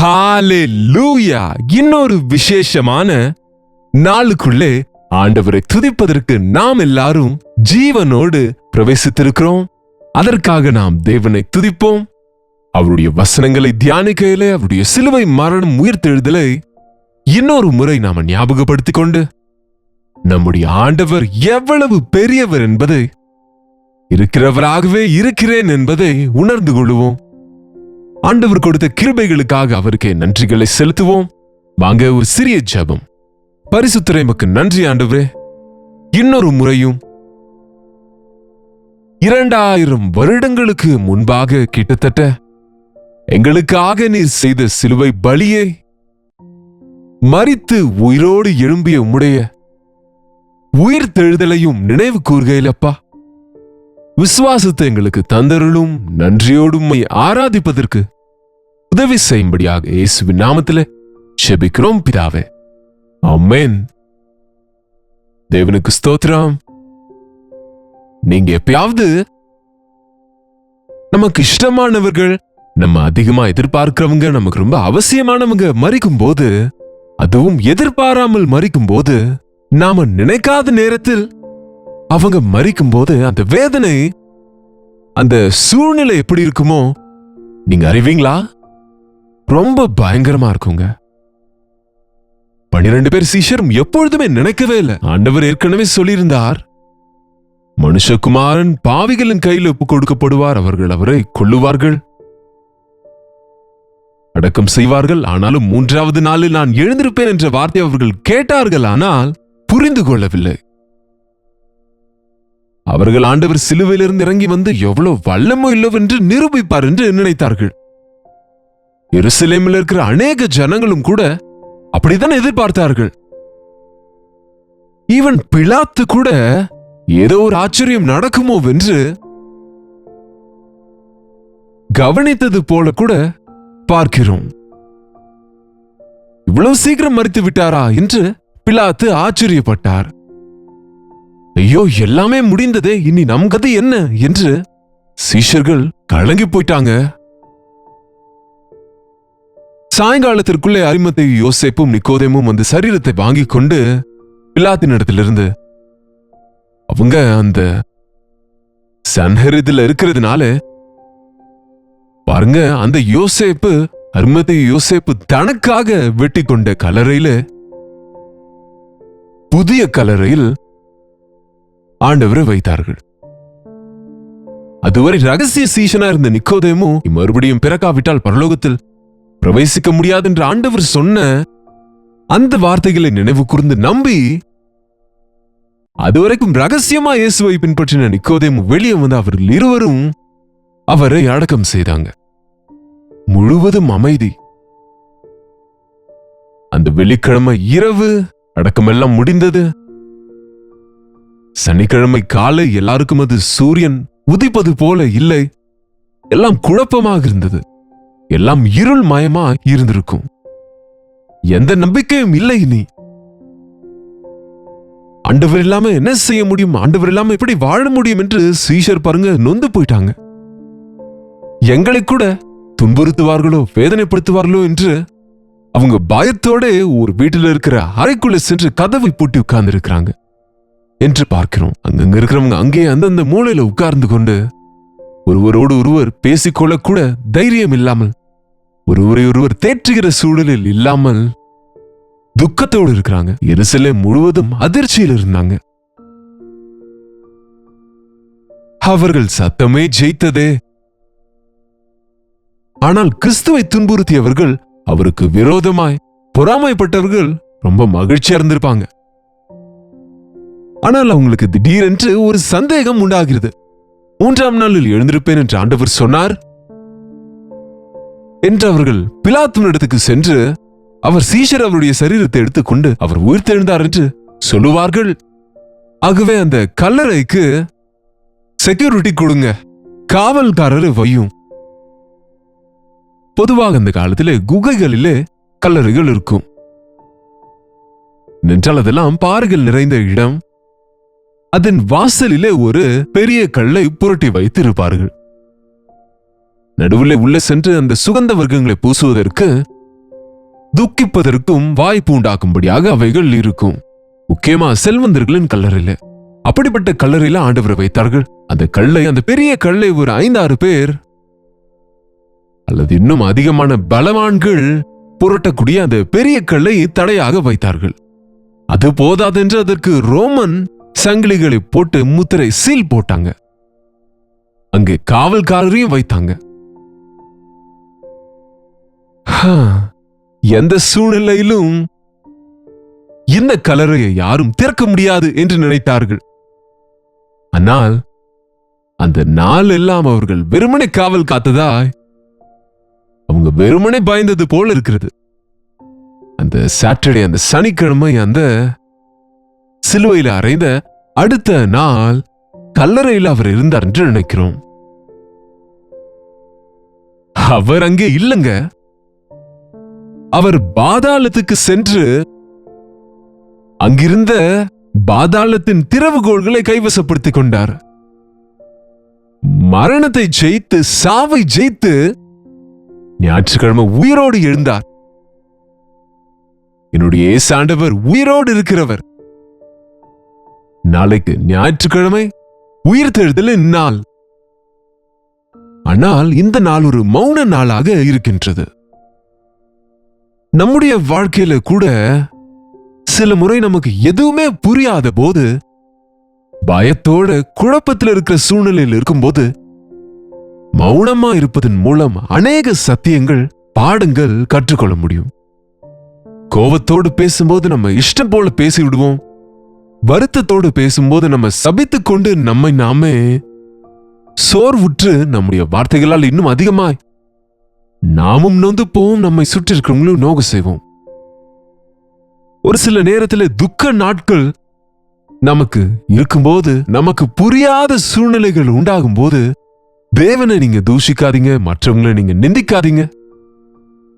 ஹalleluya! இன்னொரு விசேஷமான நாளுக்குள்ளே ஆண்டவரை துதிப்பதற்கு நாம் எல்லாரும் ஜீவனோடு பிரவேசித்திருக்கிறோம். அதற்காக நாம் தேவனை துதிப்போம். அவருடைய வசனங்களை தியானிக்கையிலே அவருடைய சிலுவை மரணம் உயிர்த்தெழுதலை இன்னொரு முறை நாம ஞாபகப்படுத்திக் கொண்டு நம்முடைய ஆண்டவர் எவ்வளவு பெரியவர் என்பதை, இருக்கிறவராகவே இருக்கிறேன் என்பதை உணர்ந்து கொள்வோம். ஆண்டவர் கொடுத்த கிருபைகளுக்காக அவருக்கே நன்றிகளை செலுத்துவோம். வாங்க ஒரு சிறிய ஜெபம். பரிசுத்தரே, உமக்கு நன்றி ஆண்டவரே. இன்னொரு முறையும் 2000 வருடங்களுக்கு முன்பாக கிட்டத்தட்ட எங்களுக்காக நீர் செய்த சிலுவை பலியை, மரித்து உயிரோடு எழும்பிய உம்முடைய உயிர்த்தெழுதலையும் நினைவு கூர்கையிலப்பா, விசுவாசத்தை எங்களுக்கு தந்தருளும். நன்றியோடு உம்மை ஆராதிப்பதற்கு உதவி செய்யும்படியாக இயேசுவின் நாமத்திலே ஜெபிக்கிறோம் பிதாவே, ஆமென். தேவனுக்கு ஸ்தோத்திரம். நீங்க எப்பயாவது நமக்கு இஷ்டமானவர்கள், நம்ம அதிகமா எதிர்பார்க்கிறவங்க, நமக்கு ரொம்ப அவசியமானவங்க மரிக்கும் போது, அதுவும் எதிர்பாராமல் மரிக்கும் போது, நாம நினைக்காத நேரத்தில் அவங்க மரிக்கும் போது அந்த வேதனை, அந்த சூழ்நிலை எப்படி இருக்குமோ நீங்க அறிவீங்களா? ரொம்ப பயங்கரமா இருக்குங்க. 12 பேர் சீஷரும் எப்பொழுதுமே நினைக்கவே இல்லை. ஆண்டவர் ஏற்கனவே சொல்லியிருந்தார், மனுஷகுமாரன் பாவிகளின் கையில் ஒப்பு கொடுக்கப்படுவார், அவர்கள் அவரை கொல்லுவார்கள், அடக்கம் செய்வார்கள், ஆனாலும் 3வது நாளில் நான் எழுந்திருப்பேன் என்ற வார்த்தை அவர்கள் கேட்டார்கள். ஆனால் புரிந்து கொள்ளவில்லை. அவர்கள் ஆண்டவர் சிலுவையிலிருந்து இறங்கி வந்து எவ்வளவு வல்லமோ இல்லவென்று நிரூபிப்பார் என்று நினைத்தார்கள். எருசலேமில் இருக்கிற அநேக ஜனங்களும் கூட அப்படித்தான் எதிர்பார்த்தார்கள். ஈவன் பிலாத்து கூட ஏதோ ஒரு ஆச்சரியம் நடக்குமோ என்று கவனித்தது போல கூட பார்க்கிறோம். இவ்வளவு சீக்கிரம் மரித்து விட்டாரா என்று பிலாத்து ஆச்சரியப்பட்டார். ஐயோ, எல்லாமே முடிந்ததே, இனி நம் கதை என்ன என்று சீஷர்கள் கலங்கி போயிட்டாங்க. சாயங்காலத்திற்குள்ளே அரிமத்தை யோசேப்பும் நிக்கோதேமும் அந்த சரீரத்தை வாங்கி கொண்டு பிலாத்தின் இடத்திலிருந்து, அவங்க அந்த சன்ஹெரிதில் இருக்கிறதுனால பாருங்க, அந்த யோசேப்பு, அரிமத்தை யோசேப்பு தனக்காக வெட்டி கொண்ட கல்லறையில, புதிய கல்லறையில் ஆண்டவரை வைத்தார்கள். அதுவரை ரகசிய சீஷனா இருந்த நிக்கோதேமு மறுபடியும் பிறக்காவிட்டால் பரலோகத்தில் பிரவேசிக்க முடியாது என்று ஆண்டவர் சொன்ன அந்த வார்த்தைகளை நினைவு கூர்ந்து நம்பி அதுவரைக்கும் ரகசியமா இயேசுவை பின்பற்றின நிக்கோதேமு வெளியே வந்து அவர்கள் இருவரும் அவரை அடக்கம் செய்தாங்க. முழுவதும் அமைதி. அந்த வெள்ளிக்கிழமை இரவு அடக்கமெல்லாம் முடிந்தது. சனிக்கிழமை காலை எல்லாருக்கும் அது சூரியன் உதிப்பது போல இல்லை. எல்லாம் குழப்பமாக இருந்தது. எல்லாம் இருள் மயமா இருந்திருக்கும். எந்த நம்பிக்கையும் இல்லை. இனி ஆண்டவர் இல்லாம என்ன செய்ய முடியும், ஆண்டவர் இல்லாம எப்படி வாழ முடியும் என்று சீஷர் பாருங்க நொந்து போயிட்டாங்க. எங்களை கூட துன்புறுத்துவார்களோ வேதனைப்படுத்துவார்களோ என்று அவங்க பயத்தோட ஒரு வீட்டில் இருக்கிற அறைக்குள்ள சென்று கதவை பூட்டி உட்கார்ந்து இருக்கிறாங்க என்று பார்க்கிறோம். அங்கங்க இருக்கிறவங்க அங்கே அந்தந்த மூலையில உட்கார்ந்து கொண்டு ஒருவரோடு ஒருவர் பேசிக்கொள்ள கூட தைரியம் இல்லாமல், ஒருவரை ஒருவர் தேற்றுகிற சூழலில் இல்லாமல் துக்கத்தோடு இருக்கிறாங்க. எருசலேம் முழுவதும் அதிர்ச்சியில் இருந்தாங்க. அவர்கள் சத்தமே ஜெயித்ததே. ஆனால் கிறிஸ்துவை துன்புறுத்தியவர்கள், அவருக்கு விரோதமாய் பொறாமைப்பட்டவர்கள் ரொம்ப மகிழ்ச்சியா இருந்திருப்பாங்க. ஆனால் அவங்களுக்கு திடீரென்று ஒரு சந்தேகம் உண்டாகிறது. 3ஆம் நாளில் எழுந்திருப்பேன் என்று ஆண்டவர் சொன்னார் என்று அவர்கள் பிலாத்தின் இடத்துக்கு சென்று, அவர் சீஷர் அவருடைய சரீரத்தை எடுத்துக்கொண்டு அவர் உயிர்த்தெழுந்தார் என்று சொல்லுவார்கள். ஆகவே அந்த கல்லறைக்கு செக்யூரிட்டி கொடுங்க, காவல்காரர் வையும். பொதுவாக அந்த காலத்திலே குகைகளிலே கல்லறைகள் இருக்கும். நின்றால் அதெல்லாம் பாறைகள் நிறைந்த இடம். அதன் வாசலிலே ஒரு பெரிய கல்லை புரட்டி வைத்து இருப்பார்கள். நடுவில் உள்ள சென்று அந்த சுகந்த வர்க்கங்களை பூசுவதற்கு துக்கிப்பதற்கும் வாய்ப்பு உண்டாக்கும்படியாக அவைகள் இருக்கும். முக்கியமா செல்வந்தர்களின் கல்லறையில. அப்படிப்பட்ட கல்லறையில ஆண்டவர் வைத்தார்கள். அந்த பெரிய கல்லை ஒரு 5-6 பேர் அல்லது இன்னும் அதிகமான பலவான்கள் புரட்டக்கூடிய அந்த பெரிய கல்லை தடையாக வைத்தார்கள். அது போதாதென்று அதற்கு ரோமன் சங்கிலிகளை போட்டு முத்திரை சீல் போட்டாங்க. அங்கே காவல்காரரையும் வைத்தாங்க. எந்த சூழ்நிலையிலும் இந்த கல்லறையை யாரும் திறக்க முடியாது என்று நினைத்தார்கள். ஆனால் அந்த நாள் எல்லாம் அவர்கள் வெறுமனை காவல் காத்ததாய் அவங்க வெறுமனை பயந்தது போல இருக்கிறது. அந்த சாட்டர்டே, அந்த சனிக்கிழமை, அந்த சிலுவையில் அறைந்த அடுத்த நாள் கல்லறையில் அவர் இருந்தார் என்று நினைக்கிறோம். அவர் அங்கே இல்லைங்க. அவர் பாதாளத்துக்கு சென்று அங்கிருந்த பாதாளத்தின் திறவுகோள்களை கைவசப்படுத்திக் கொண்டார். மரணத்தை ஜெயித்து, சாவை ஜெயித்து ஞாயிற்றுக்கிழமை உயிரோடு எழுந்தார். என்னுடைய ஆண்டவர் உயிரோடு இருக்கிறவர். நாளைக்கு ஞாயிற்றுக்கிழமை உயிர்த்தெழுதலின் நாள். ஆனால் இந்த நாள் ஒரு மௌன நாளாக இருக்கின்றது. நம்முடைய வாழ்க்கையில கூட சில முறை நமக்கு எதுவுமே புரியாத போது, பயத்தோட குழப்பத்தில் இருக்கிற சூழ்நிலையில் இருக்கும்போது, மௌனமா இருப்பதன் மூலம் அநேக சத்தியங்கள், பாடங்கள் கற்றுக்கொள்ள முடியும். கோபத்தோடு பேசும்போது நம்ம இஷ்டம் போல பேசி விடுவோம். வருத்தத்தோடு பேசும்போது நம்ம சபித்துக் கொண்டு நம்மை நாமே சோர்வுற்று நம்முடைய வார்த்தைகளால் இன்னும் அதிகமாய் நாமும் நொந்து போவோம், நம்மை சுற்றி இருக்கிறவங்களும் நோக செய்வோம். ஒரு சில நேரத்தில் துக்க நாட்கள் நமக்கு இருக்கும்போது, நமக்கு புரியாத சூழ்நிலைகள் உண்டாகும் போது, தேவனை நீங்க தூஷிக்காதீங்க, மற்றவங்களை நீங்க நிந்திக்காதீங்க.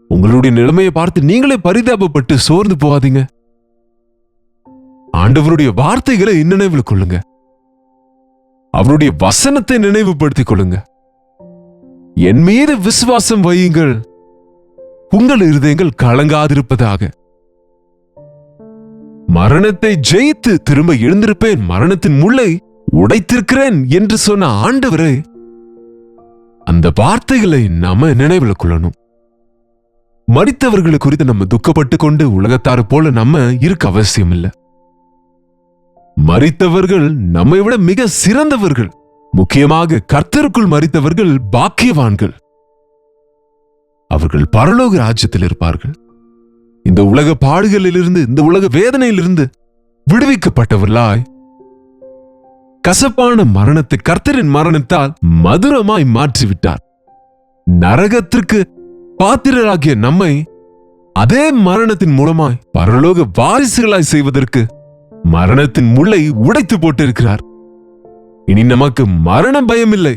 உங்களுடைய நிலைமையை பார்த்து நீங்களே பரிதாபப்பட்டு சோர்ந்து போகாதீங்க. ஆண்டவருடைய வார்த்தைகளை நினைவில் கொள்ளுங்க. அவருடைய வசனத்தை நினைவுபடுத்திக் கொள்ளுங்க. என் மீது விசுவாசம் வையுங்கள், உங்கள் இருதயங்கள் கலங்காதிருப்பதாக. மரணத்தை ஜெயித்து திரும்ப எழுந்திருப்பேன், மரணத்தின் முள்ளை உடைத்திருக்கிறேன் என்று சொன்ன ஆண்டவரை, அந்த வார்த்தைகளை நாம நினைவில் கொள்ளணும். மரித்தவர்களை குறித்து நம்ம துக்கப்பட்டு கொண்டு உலகத்தாறு போல நம்ம இருக்க அவசியம் இல்லை. மரித்தவர்கள் நம்மை விட மிக சிறந்தவர்கள். முக்கியமாக கர்த்தருக்குள் மரித்தவர்கள் பாக்கியவான்கள். அவர்கள் பரலோக ராஜ்யத்தில் இருப்பார்கள். இந்த உலக பாடுகளிலிருந்து, இந்த உலக வேதனையிலிருந்து விடுவிக்கப்பட்டவர்களாய் கசப்பான மரணத்தை கர்த்தரின் மரணத்தால் மதுரமாய் மாற்றிவிட்டார். நரகத்திற்கு பாத்திரராகிய நம்மை அதே மரணத்தின் மூலமாய் பரலோக வாரிசுகளாய் செய்வதற்கு மரணத்தின் முள்ளை உடைத்து போட்டிருக்கிறார். இனி நமக்கு மரண பயம் இல்லை.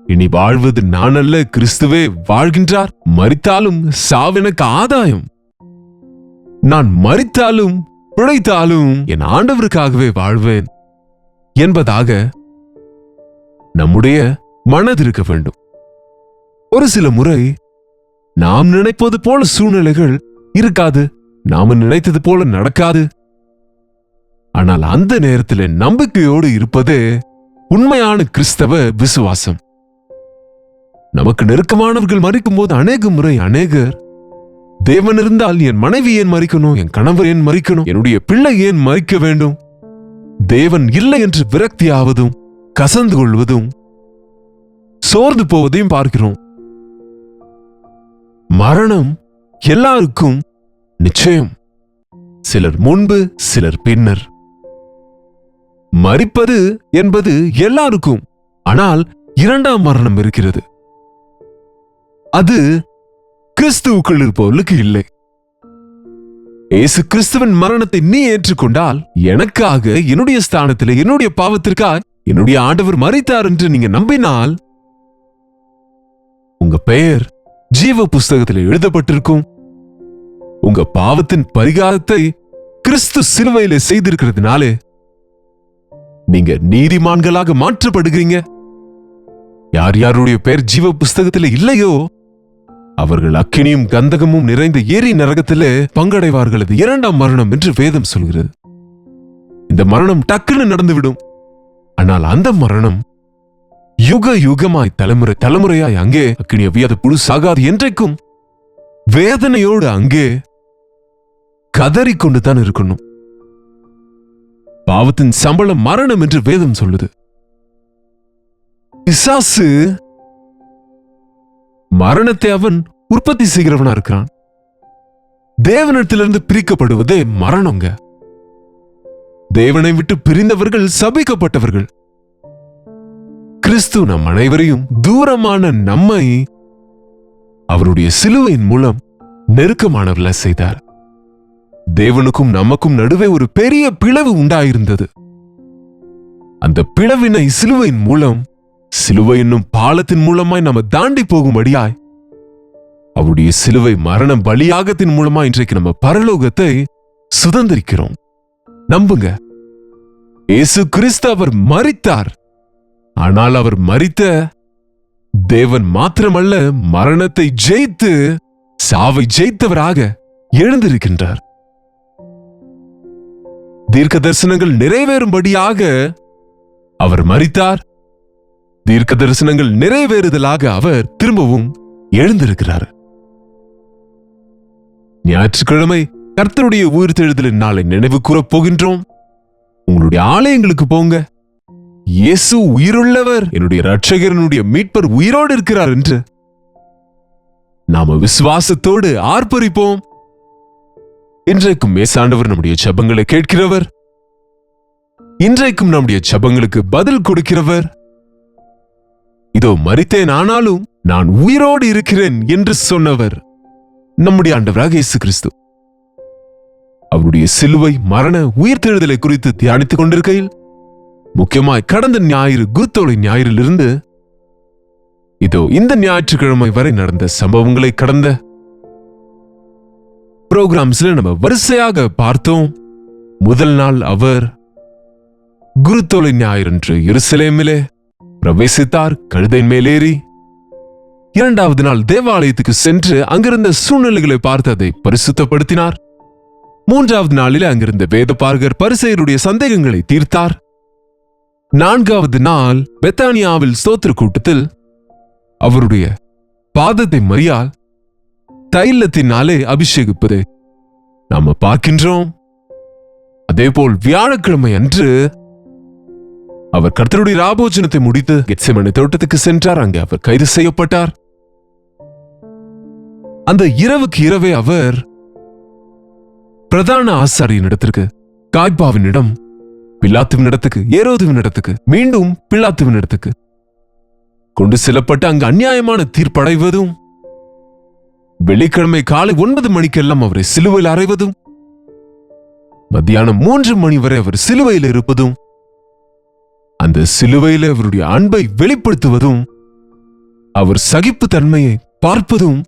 இனி வாழ்வது நான் அல்ல, கிறிஸ்துவே வாழ்கின்றார். மரித்தாலும் சாவெனக்கு ஆதாயம். நான் மரித்தாலும் பிழைத்தாலும் என் ஆண்டவருக்காகவே வாழ்வேன் என்பதாக நம்முடைய மனதிருக்க வேண்டும். ஒரு சில முறை நாம் நினைப்பது போல சூழ்நிலைகள் இருக்காது, நாம நினைத்தது போல நடக்காது. ஆனால் அந்த நேரத்தில் நம்பிக்கையோடு இருப்பதே உண்மையான கிறிஸ்தவ விசுவாசம். நமக்கு நெருக்கமானவர்கள் மரிக்கும் போது அநேக முறை அநேகர், தேவன் இருந்தால் என் மனைவி ஏன் மரிக்கணும், என் கணவர் ஏன் மரிக்கணும், என்னுடைய பிள்ளை ஏன் மரிக்க வேண்டும், தேவன் இல்லை என்று விரக்தியாவதும் கசந்து கொள்வதும் சோர்ந்து போவதையும் பார்க்கிறோம். மரணம் எல்லாருக்கும் நிச்சயம். சிலர் முன்பு, சிலர் பின்னர். மரிப்பது என்பது எல்லாருக்கும். ஆனால் இரண்டாம் மரணம் இருக்கிறது. அது கிறிஸ்துவுக்குள் இருப்பவர்களுக்கு இல்லை. இயேசு கிறிஸ்துவின் மரணத்தை நீ ஏற்றுக்கொண்டால், எனக்காக, என்னுடைய ஸ்தானத்தில், என்னுடைய பாவத்திற்காக என்னுடைய ஆண்டவர் மரித்தார் என்று நீங்க நம்பினால், உங்க பெயர் ஜீவ புஸ்தகத்தில் எழுதப்பட்டிருக்கும். உங்க பாவத்தின் பரிகாரத்தை கிறிஸ்து சிலுவையிலே செய்திருக்கிறதுனாலே நீங்க நீதிமான்களாக மாற்றப்படுகிறீங்க. யார் யாருடைய பெயர் ஜீவ புஸ்தகத்தில் இல்லையோ அவர்கள் அக்கினியும் கந்தகமும் நிறைந்த ஏரி நரகத்திலே பங்கடைவார்கள். அது இரண்டாம் மரணம் என்று வேதம் சொல்கிறது. இந்த மரணம் டக்குன்னு நடந்துவிடும். ஆனால் அந்த மரணம் யுக யுகமாய் தலைமுறை தலைமுறையாய் அங்கே அக்கினி அவியாத புழு சாகாது என்றைக்கும் வேதனையோடு அங்கே கதறிக்கொண்டு தான் இருக்கணும். பாவத்தின் சம்பளம் மரணம் என்று வேதம் சொல்லுது. பிசாசு மரணத்தை அவன் உற்பத்தி செய்கிறவனா இருக்கிறான். தேவனிடத்திலிருந்து பிரிக்கப்படுவதே மரணங்க. தேவனை விட்டு பிரிந்தவர்கள் சபிக்கப்பட்டவர்கள். கிறிஸ்து நம் அனைவரையும் தூரமான நம்மை அவருடைய சிலுவையின் மூலம் நெருக்கமானவர்கள செய்தார். தேவனுக்கும் நமக்கும் நடுவே ஒரு பெரிய பிளவு உண்டாயிருந்தது. அந்த பிளவினை சிலுவையின் மூலம், சிலுவை என்னும் பாலத்தின் மூலமாய் நம்ம தாண்டி போகும்படியாய் அவருடைய சிலுவை மரணம் பலியாகத்தின் மூலமா இன்றைக்கு நம்ம பரலோகத்தை சுதந்திரிக்கிறோம். நம்புங்க, இயேசு கிறிஸ்து அவர் மரித்தார். ஆனால் அவர் மரித்த தேவன் மாத்திரமல்ல, மரணத்தை ஜெயித்து சாவை ஜெயித்தவராக எழுந்திருக்கின்றார். தீர்க்க தரிசனங்கள் நிறைவேறும்படியாக அவர் மரித்தார். தீர்க்க தரிசனங்கள் நிறைவேறுதலாக அவர் திரும்பவும் எழுந்திருக்கிறார். ஞாயிற்றுக்கிழமை கர்த்தருடைய உயிர்த்தெழுதலின் நாளை நினைவு கூறப் போகின்றோம். உங்களுடைய ஆலயங்களுக்கு போங்க. இயேசு உயிருள்ளவர், என்னுடைய இரட்சகரனுடைய மீட்பர் உயிரோடு இருக்கிறார் என்று நாம விசுவாசத்தோடு ஆர்ப்பரிப்போம். இன்றைக்கும் மேசாண்டவர் நம்முடைய ஜெபங்களை கேட்கிறவர். இன்றைக்கும் நம்முடைய ஜெபங்களுக்கு பதில் கொடுக்கிறவர். இதோ மரித்தேன், ஆனாலும் நான் உயிரோடு இருக்கிறேன் என்று சொன்னவர் நம்முடைய ஆண்டவராக இயேசு கிறிஸ்து. அவருடைய சிலுவை மரண உயிர்த்தெழுதலை குறித்து தியானித்துக் கொண்டிருக்கையில், முக்கியமாய் கடந்த ஞாயிறு குருத்தோலை ஞாயிறிலிருந்து இதோ இந்த ஞாயிற்றுக்கிழமை வரை நடந்த சம்பவங்களை கடந்த புரோகிராம்ஸ்ல நம்ம வரிசையாக பார்த்தோம். முதல் நாள் அவர் குருத்தோலை ஞாயிறன்று எருசலேமிலே பிரவேசித்தார், கழுதையின் மேலேறி. இரண்டாவது நாள் தேவாலயத்துக்கு சென்று அங்கிருந்த சூழ்நிலைகளை பார்த்து அதை பரிசுத்தப்படுத்தினார். மூன்றாவது நாளில் அங்கிருந்த வேதபாரகர் பரிசேயருடைய சந்தேகங்களை தீர்த்தார். நான்காவது நாள் பெத்தானியாவில் ஸ்தோத்திர கூட்டத்தில் அவருடைய பாதத்தை மரியாள் தைலத்தினாலே அபிஷேகிப்பதை நாம பார்க்கின்றோம். அதேபோல் வியாழக்கிழமை அன்று அவர் கர்த்தருடைய ராபோஜனத்தை முடித்து கெத்செமனே தோட்டத்துக்கு சென்றார். அங்கே அவர் கைது செய்யப்பட்டார். அந்த இரவுக்கு இரவே அவர் பிரதான ஆசாரியின் இடத்திற்கு, காய்பாவினிடம், பிலாத்துவின் இடத்துக்கு, ஏரோதுவின் இடத்துக்கு, மீண்டும் பிலாத்துவின் இடத்துக்கு கொண்டு செல்லப்பட்டு அங்கு அநியாயமான தீர்ப்படைவதும், வெள்ளிக்கிழமை காலை 9 மணிக்கெல்லாம் அவரை சிலுவையில் அறைவதும், மத்தியானம் 3 மணி வரை அவர் சிலுவையில் இருப்பதும், அந்த சிலுவையில் அவருடைய அன்பை வெளிப்படுத்துவதும், அவர் சகிப்பு தன்மையை பார்ப்பதும்,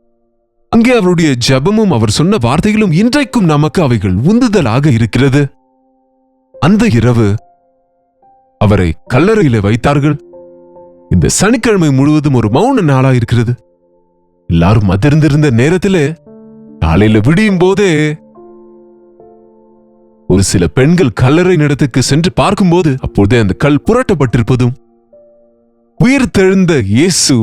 அங்கே அவருடைய ஜெபமும் அவர் சொன்ன வார்த்தைகளும் இன்றைக்கும் நமக்கு அவைகள் உந்துதலாக இருக்கிறது. அந்த இரவு அவரை கல்லறையில வைத்தார்கள். இந்த சனிக்கிழமை முழுவதும் ஒரு மௌன நாளா இருக்கிறது. எல்லாரும் அதிர்ந்திருந்த நேரத்திலே காலையில விடியும் போதே ஒரு சில பெண்கள் கல்லறை இடத்துக்கு சென்று பார்க்கும்போது அப்போதே அந்த கல் புரட்டப்பட்டிருப்பதும், உயிர் தெழுந்த இயேசு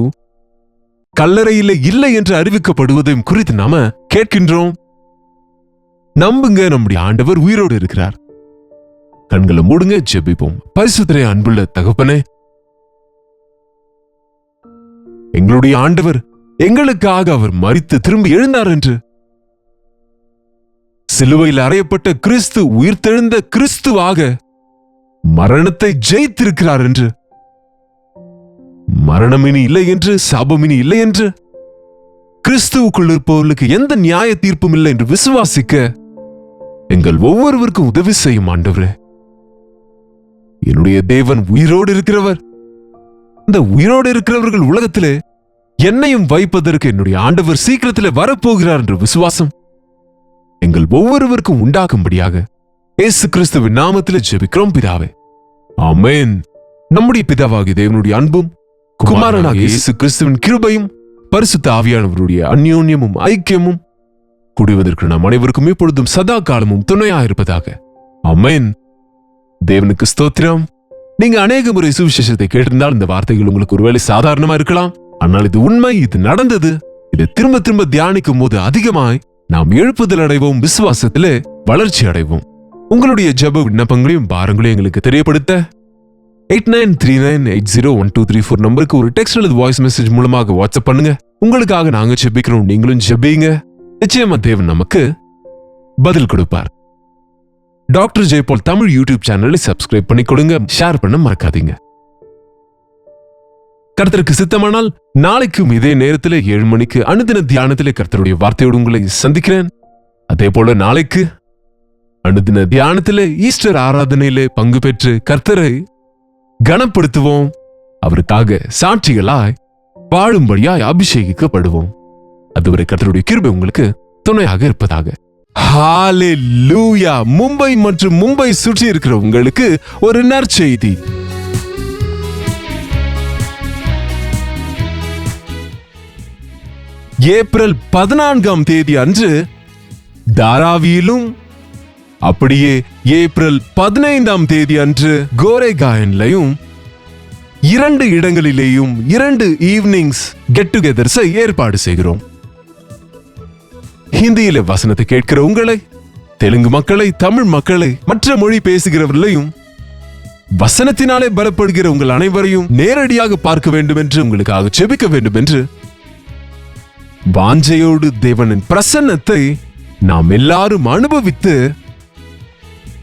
கல்லறையில இல்லை என்று அறிவிக்கப்படுவதையும் குறித்து நாம கேட்கின்றோம். நம்புங்க, நம்முடைய ஆண்டவர் உயிரோடு இருக்கிறார். கண்களை மூடுங்க, ஜெபிப்போம். பரிசுத்தரே, அன்புள்ள தகப்பனே, எங்களுடைய ஆண்டவர் எங்களுக்காக அவர் மரித்து திரும்பி எழுந்தார் என்று, சிலுவையில் அறையப்பட்ட கிறிஸ்து உயிர்த்தெழுந்த கிறிஸ்துவாக மரணத்தை ஜெயித்திருக்கிறார் என்று, மரணம் இனி இல்லை என்று, சாபம் இனி இல்லை என்று, கிறிஸ்துவுக்குள் இருப்பவர்களுக்கு எந்த நியாய தீர்ப்பும் இல்லை என்று விசுவாசிக்க எங்கள் ஒவ்வொருவருக்கும் உதவி செய்யும் ஆண்டவரே. என்னுடைய தேவன் உயிரோடு இருக்கிறவர். இந்த உயிரோடு இருக்கிறவர்கள் உலகத்திலே என்னையும் வைப்பதற்கு என்னுடைய ஆண்டவர் சீக்கிரத்திலே வரப்போகிறார் என்ற விசுவாசம் எங்கள் ஒவ்வொருவருக்கும் உண்டாகும்படியாக இயேசு கிறிஸ்துவின் நாமத்திலே ஜெபிக்கிறோம் பிதாவே, ஆமென். நம்முடைய பிதாவாகிய தேவனுடைய அன்பும் குமாரனாகிய இயேசு கிறிஸ்துவின் கிருபையும் பரிசுத்த ஆவியானவருடைய அந்யோன்யமும் ஐக்கியமும் கூடுவதற்கு நாம் அனைவருக்கும் எப்பொழுதும் சதா காலமும் துணையாயிருப்பதாக. ஆமென். தேவனுக்கு ஸ்தோத்திரம். நீங்க அநேக முறை சுவிசேஷத்தை கேட்டிருந்தால் இந்த வார்த்தைகள் உங்களுக்கு ஒருவேளை சாதாரணமா இருக்கலாம். ஆனால் இது உண்மை, இது நடந்தது. இதை திரும்ப திரும்ப தியானிக்கும் போது அதிகமாய் நாம் எழுப்புதல் அடைவோம், விசுவாசத்திலே வளர்ச்சி அடைவோம். உங்களுடைய ஜெப விண்ணப்பங்களையும் பாரங்களையும் எங்களுக்கு தெரியப்படுத்த 8939801234 நம்பருக்கு ஒரு டெக்ஸ்ட் அல்லது வாய்ஸ் மெசேஜ் மூலமாக வாட்ஸ்அப் பண்ணுங்க. உங்களுக்காக நாங்க ஜெபிக்கிறோம், நீங்களும் ஜெபிங்க. நிச்சயமா தேவன் நமக்கு பதில் கொடுப்பார். டாக்டர் ஜெயபால் தமிழ் யூடியூப் சேனலை சப்ஸ்கிரைப் பண்ணி கொடுங்க, ஷேர் பண்ண மறக்காதீங்க. கர்த்தருக்கு சித்தமானால் நாளைக்கும் இதே நேரத்தில் 7 மணிக்கு அனுதின தியானத்திலே கர்த்தருடைய வார்த்தையோடு உங்களை சந்திக்கிறேன். அதே போல நாளைக்கு அனுதின தியானத்திலே ஈஸ்டர் ஆராதனையிலே பங்கு பெற்று கர்த்தரை கனப்படுத்துவோம். அவருக்காக சாட்சிகளாய் வாழும்படியாய் அபிஷேகிக்கப்படுவோம். அதுவரை கர்த்தருடைய கிருபை உங்களுக்கு துணையாக இருப்பதாக. ஹalleluya. மும்பை மற்றும் மும்பை சுற்றி இருக்கிற உங்களுக்கு ஒரு நற்செய்தி. ஏப்ரல் 14ஆம் தேதி அன்று தாராவியிலும், அப்படியே ஏப்ரல் 15ஆம் தேதி அன்று கோரேகாயன்லையும் 2 இடங்களிலேயும் 2 ஈவினிங்ஸ் கெட் டுகெதர்ஸை ஏற்பாடு செய்கிறோம். ஹிந்தியில வசனத்தை கேட்கிற உங்களை, தெலுங்கு மக்களை, தமிழ் மக்களை, மற்ற மொழி பேசுகிறவர்களையும், வசனத்தினாலே பலப்படுகிற உங்கள் அனைவரையும் நேரடியாக பார்க்க வேண்டும் என்று, உங்களுக்காக ஜெபிக்க வேண்டும் என்று வாஞ்சையோடு தேவனின் பிரசன்னத்தை நாம் எல்லாரும் அனுபவித்து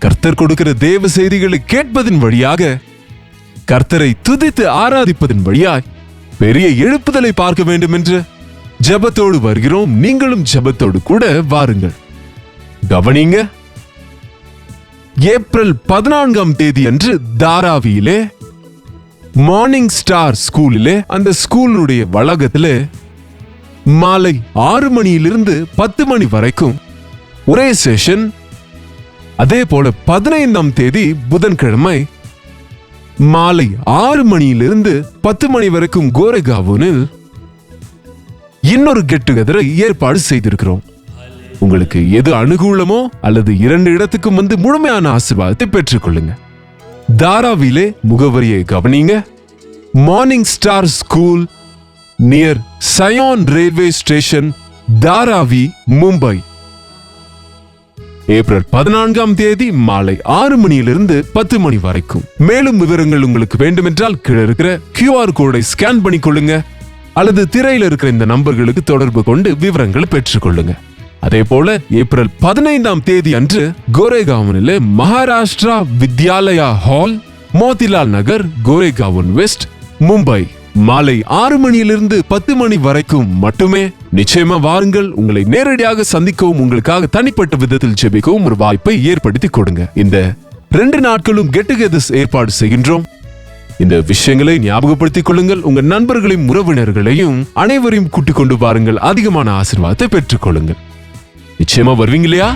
கர்த்தர் கொடுக்கிற தேவ செய்திகளை கேட்பதன் வழியாக, கர்த்தரை துதித்து ஆராதிப்பதன் வழியாய் பெரிய எழுப்புதலை பார்க்க வேண்டும் என்று ஜெபத்தோடு வருகிறோம். நீங்களும் ஜெபத்தோடு கூட வாருங்கள். கவனிங்க, ஏப்ரல் 14ஆம் தேதி அன்று தாராவியிலே மார்னிங் ஸ்டார் ஸ்கூலிலே, அந்த ஸ்கூலுடைய வளாகத்திலே மாலை 6 மணியிலிருந்து 10 மணி வரைக்கும் ஒரே செஷன். அதே போல 15ஆம் தேதி புதன்கிழமை மாலை 6 மணியிலிருந்து 10 மணி வரைக்கும் கோரேகாவனில் இன்னொரு கெட் டுகெதரை ஏற்பாடு செய்திருக்கிறோம். உங்களுக்கு எது அனுகூலமோ அல்லது 2 இடத்துக்கும் வந்து முழுமையான ஆசீர்வாதத்தை பெற்றுக்கொள்ளுங்க. தாராவிலே முகவரியை கவனிங்க. Morning star school near Sion railway station, Dharavi, Mumbai. April 14ஆம் தேதி மாலை 6 மணியிலிருந்து 10 மணி வரைக்கும். மேலும் விவரங்கள் உங்களுக்கு வேண்டுமென்றால் கீழே இருக்கிற QR கோடை ஸ்கேன் பண்ணிக்கொள்ளுங்க அல்லது திரையில இருக்கிற இந்த நம்பர்களுக்கு தொடர்பு கொண்டு விவரங்களை பெற்றுக்கொள்ளுங்க. அதே போல ஏப்ரல் 15ஆம் தேதி அன்று கோரேகாவனிலே மகாராஷ்டிரா வித்யாலயா ஹால், மோதிலால் நகர், கோரேகாவன் வெஸ்ட், மும்பை, மாலை 6 மணியிலிருந்து 10 மணி வரைக்கும் மட்டுமே. நிச்சயமா வாருங்கள். உங்களை நேரடியாக சந்திக்கவும், உங்களுக்காக தனிப்பட்ட விதத்தில் ஜெபிக்கவும் ஒரு வாய்ப்பை ஏற்படுத்தி கொடுங்க. இந்த 2 நாட்களும் கெட் டுகெதர்ஸ் ஏற்பாடு செய்கின்றோம். இந்த விஷயங்களை ஞாபகப்படுத்திக் கொள்ளுங்கள். உங்க நண்பர்களையும் உறவினர்களையும் அனைவரையும் கூட்டிக் கொண்டு வாருங்கள். அதிகமான ஆசீர்வாதத்தை பெற்றுக் கொள்ளுங்கள். நிச்சயமா வருவீங்க இல்லையா?